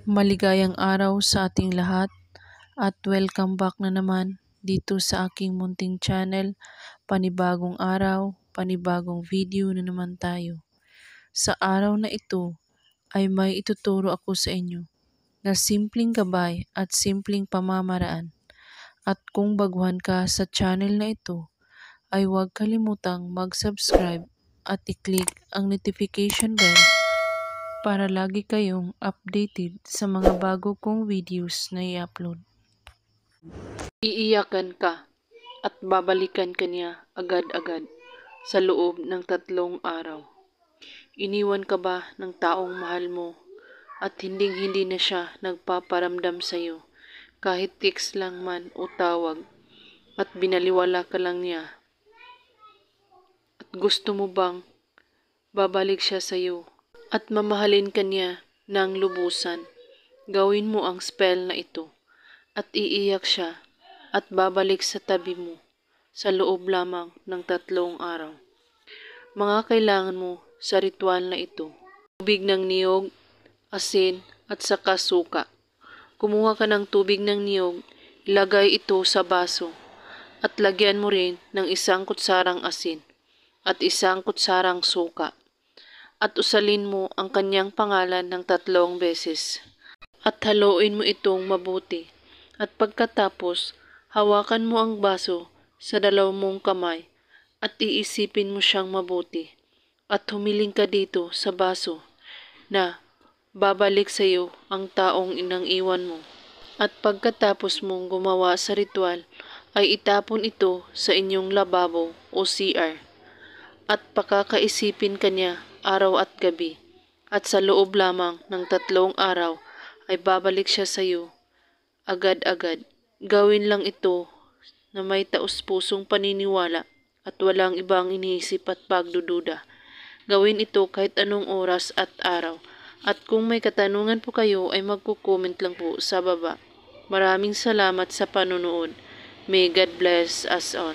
Maligayang araw sa ating lahat at welcome back na naman dito sa aking munting channel. Panibagong araw, panibagong video na naman tayo. Sa araw na ito ay may ituturo ako sa inyo na simpleng gabay at simpleng pamamaraan. At kung baguhan ka sa channel na ito, ay huwag kalimutang mag-subscribe at i-click ang notification bell para lagi kayong updated sa mga bago kong videos na i-upload. Iiyakan ka at babalikan ka niya agad-agad sa loob ng 3 araw. Iniwan ka ba ng taong mahal mo at hindi na siya nagpaparamdam sa iyo kahit text lang man o tawag at binaliwala ka lang niya? At gusto mo bang babalik siya sa iyo at mamahalin ka niya ng lubusan? Gawin mo ang spell na ito at iiyak siya at babalik sa tabi mo sa loob lamang ng 3 araw. Mga kailangan mo sa ritual na ito: tubig ng niyog, asin at saka suka. Kumuha ka ng tubig ng niyog, ilagay ito sa baso at lagyan mo rin ng 1 kutsarang asin at 1 kutsarang suka. At usalin mo ang kanyang pangalan ng 3 beses. At haluin mo itong mabuti. At pagkatapos, hawakan mo ang baso sa 2 mong kamay at iisipin mo siyang mabuti. At humiling ka dito sa baso na babalik sa iyo ang taong inang-iwan mo. At pagkatapos mong gumawa sa ritual, ay itapon ito sa inyong lababo o CR. At pakakaisipin ka niya araw at gabi, at sa loob lamang ng 3 araw ay babalik siya sa iyo agad-agad. Gawin lang ito na may taus-pusong paniniwala at walang ibang iniisip at pagdududa. Gawin ito kahit anong oras at araw. At kung may katanungan po kayo ay magko-comment lang po sa baba. Maraming salamat sa panonood. May God bless us all.